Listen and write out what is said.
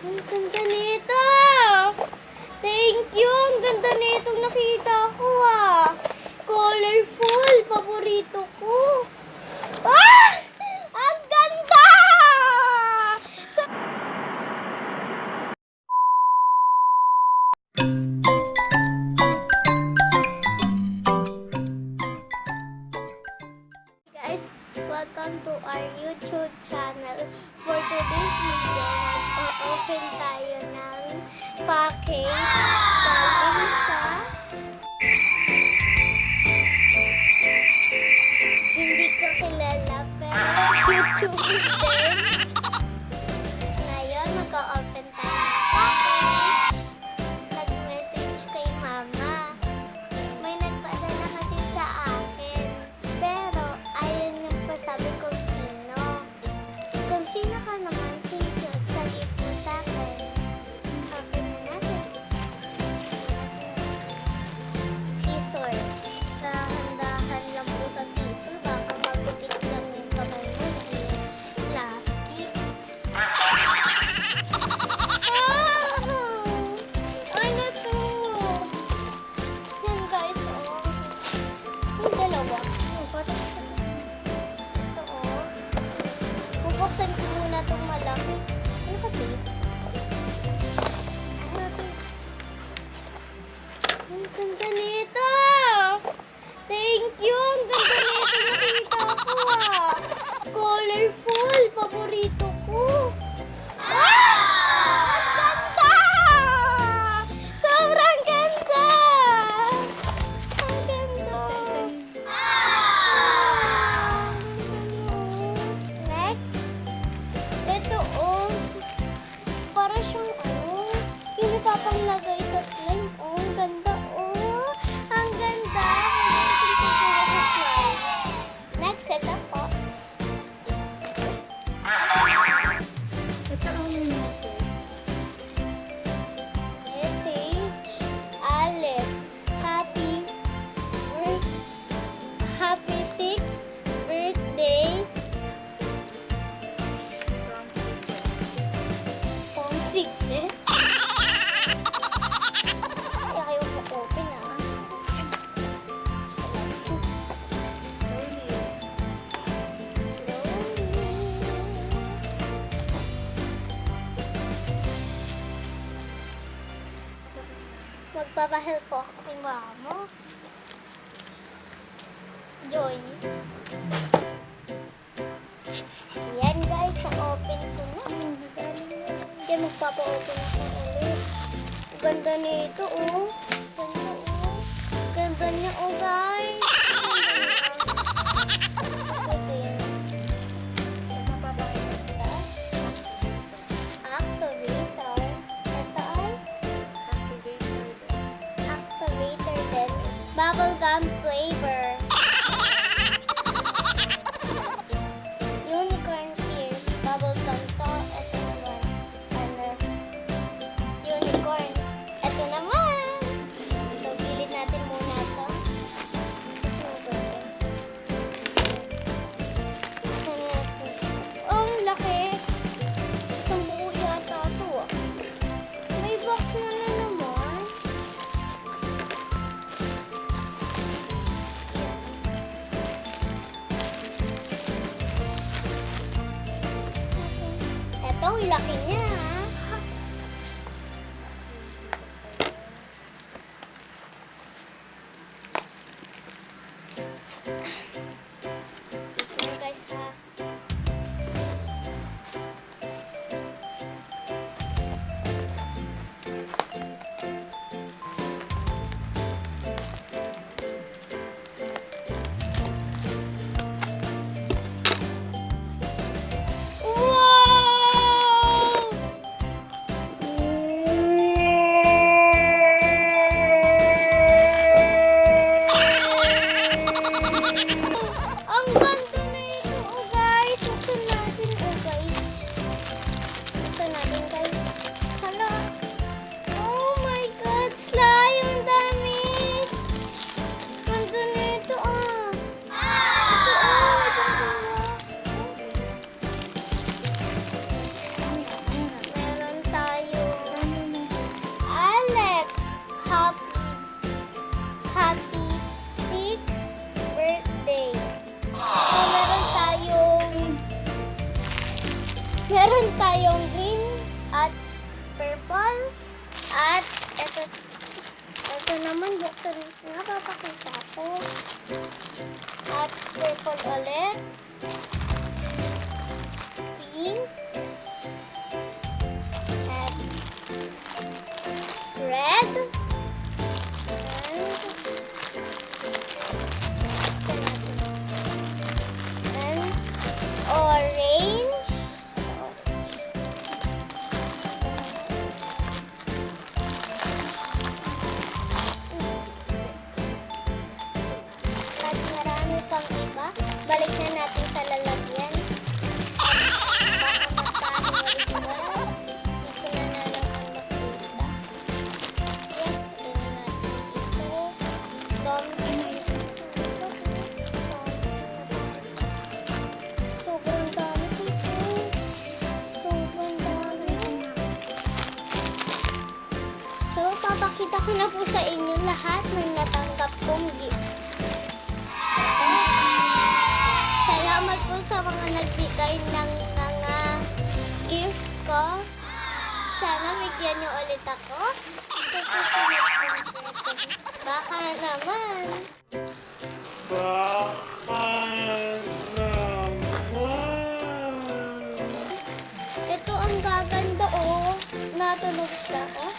Ang ganda nito! Thank you! Ang ganda nitong nakita ko ah! Colorful! Paborito ko! Ah! Ang ganda! Guys, welcome to our YouTube channel. For today's video, mag-open tayo ng package galing sa hindi ko kilala pero YouTube din. Ngayon, mag-open tayo ng package. Nag-message kay mama. May nagpadala kasi sa akin. Pero, ayaw niyang pasabi kung sino. Kung sino ka naman, thank you. Sabi po sa akin. Open na natin. Scissor. Dahan-dahan lang po sa scissor. Baka mapipit lang yung kamay mo. Plastic. Ano to? Yan guys, oh. Yung dalawa. Ito, oh. Bubuksan ko muna itong malaki. Ano kasi? Ano to? Ang ganda nito! Thank you! Ang ganda nito nakita ko ah! Colorful! Paborito ko! Ah! Ang ganda! Sobrang ganda! Ang ganda! Next, ito oh, para siyang ano, yung napapanglagay sa slime. Oh, ang ganda oh, ang ganda. Next, ito po. Ito ang message. Message, Alex, happy 6th birthday. Homesickness. Kaya ayaw mo open ah. Magpapahel po ako kay mama. Joy. Yan guys, na-open ko na. Hindi magpapa-open ako ulit. Ang ganda nito oh. Ganda oh. Ganda niya oh guys. Activator. Ito ay activator din. Bubblegum flavor. Unicorn Tears. Bubblegum to. Ito naman. Ano? Unicorn. Ito naman. So, gilid natin muna ito. Ano natin? Oh, ang laki. Isang buo yata ito ah. May box na naman. Ito, ang laki niya. Ito guys ha. Wow! Meron tayong green at purple. At ito naman, buksan na, papakita ko. At purple ulit. Pink. At red. And orange. At marami pang iba. Balik na natin sa lalagyan. Baka magkahuli ko. Hindi ko na naman makita. Yan, ito na natin ito. Sobrang dami ko. Sobrang dami. So, papakita ko na po sa inyo lahat ng natanggap kong gift. Salamat po sa mga nagbigay ng mga gifts ko. Sana bigyan niyo ulit ako. Sa susunod kong present. Baka naman. Ito ang gaganda oh. Natunog siya oh.